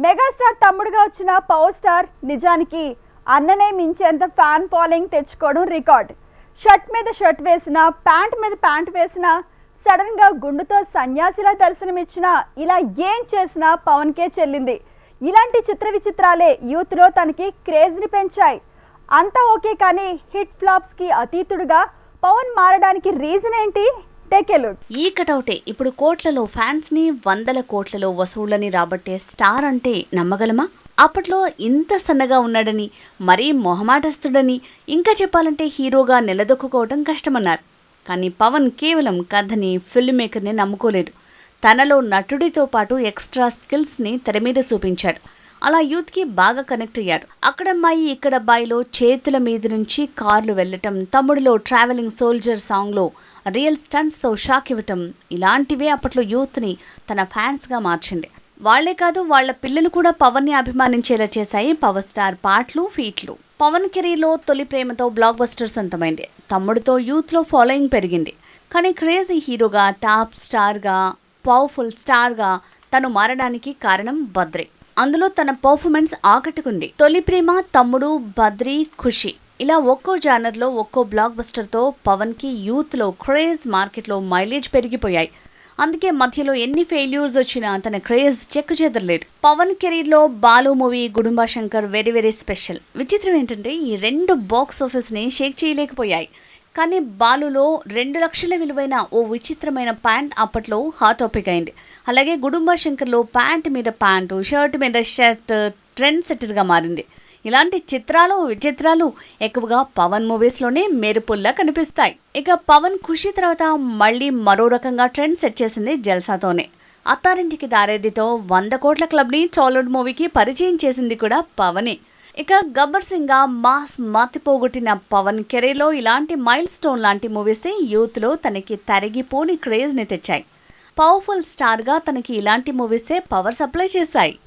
Megastar తమ్ముడుగా వచ్చిన power star నిజానికి అన్ననే మించేంత ఫ్యాన్ ఫాలోయింగ్ తెచ్చుకోవడం రికార్డ్. షర్ట్ మీద షర్ట్ వేసిన, ప్యాంట్ మీద ప్యాంట్ వేసిన, సడన్ గా గుండుతో సన్యాసిలా దర్శనమిచ్చిన, ఇలా ఏం చేసినా పవన్ కే చెల్లింది. ఇలాంటి చిత్ర విచిత్రాలే యూత్ లో తనకి క్రేజ్ ని పెంచాయి. అంతా ఓకే, కానీ హిట్ ఫ్లాప్స్ కి అతీతుడుగా పవన్ మారడానికి రీజన్ ఏంటి? ఈ కటౌటే ఇప్పుడు కోట్లలో ఫ్యాన్స్ ని, వందల కోట్లలో వసూళ్లని రాబట్టే స్టార్ అంటే నమ్మగలమా? అప్పట్లో ఇంత సన్నగా ఉన్నాడని, మరీ మొహమాటస్తుడని, ఇంకా చెప్పాలంటే హీరోగా నిలదొక్కుకోవడం కష్టమన్నారు. కానీ పవన్ కేవలం కథని, ఫిల్మ్ మేకర్ని నమ్ముకోలేదు. తనలో నటుడితో పాటు ఎక్స్ట్రా స్కిల్స్ని తెర మీద చూపించాడు. అలా యూత్కి బాగా కనెక్ట్ అయ్యాడు. అక్కడమ్మాయి ఇక్కడబ్బాయిలో చేతుల మీద నుంచి కార్లు వెళ్లటం, తమ్ముడిలో ట్రావెలింగ్ సోల్జర్ సాంగ్లో రియల్ స్టంట్స్తో షాక్ ఇవ్వటం, ఇలాంటివే అప్పట్లో యూత్ని తన ఫ్యాన్స్గా మార్చింది. వాళ్లే కాదు, వాళ్ల పిల్లలు కూడా పవన్ని అభిమానించేలా చేశాయి పవర్ స్టార్ పాటలు, ఫీట్లు. పవన్ కెరీర్లో తొలి ప్రేమతో బ్లాక్ బస్టర్ సొంతమైంది. తమ్ముడితో యూత్లో ఫాలోయింగ్ పెరిగింది. కానీ క్రేజీ హీరోగా, టాప్ స్టార్గా, పవర్ఫుల్ స్టార్గా తను మారడానికి కారణం బద్రీ. అందులో తన పర్ఫార్మెన్స్ ఆకట్టుకుంది. తొలి ప్రేమ, తమ్ముడు, బద్రీ, ఖుషి, ఇలా ఒక్కో జానర్లో ఒక్కో బ్లాక్ బస్టర్తో పవన్కి యూత్లో క్రేజ్, మార్కెట్లో మైలేజ్ పెరిగిపోయాయి. అందుకే మధ్యలో ఎన్ని ఫెయిల్యూర్స్ వచ్చినా తన క్రేజ్ చెక్కు చెదరలేదు. పవన్ కెరీర్లో Balu movie, Gudumba Shankar very very special. విచిత్రం ఏంటంటే ఈ రెండు బాక్స్ ఆఫీస్ని షేక్ చేయలేకపోయాయి. కానీ బాలులో 2 లక్షల విలువైన ఓ విచిత్రమైన ప్యాంట్ అప్పట్లో హాట్ టాపిక్ అయింది. అలాగే గుడుంబా శంకర్లో ప్యాంట్ మీద ప్యాంటు, షర్ట్ మీద షర్ట్ ట్రెండ్ సెట్టర్గా మారింది. ఇలాంటి చిత్రాలు, విచిత్రాలు ఎక్కువగా పవన్ మూవీస్లోనే మెరుపుల్లా కనిపిస్తాయి. ఇక పవన్ ఖుషి తర్వాత మళ్ళీ మరో రకంగా ట్రెండ్ సెట్ చేసింది జల్సాతోనే. అత్తారింటికి దారేదితో 100 కోట్ల క్లబ్ని టాలీవుడ్ మూవీకి పరిచయం చేసింది కూడా పవనే. ఇక గబ్బర్ సింగ్గా మాస్ మతిపోగొట్టిన పవన్ కెరీర్లో ఇలాంటి మైల్ స్టోన్ లాంటి మూవీసే యూత్లో తనకి తరిగిపోని క్రేజ్ని తెచ్చాయి. పవర్ఫుల్ స్టార్గా తనకి ఇలాంటి మూవీసే పవర్ సప్లై చేశాయి.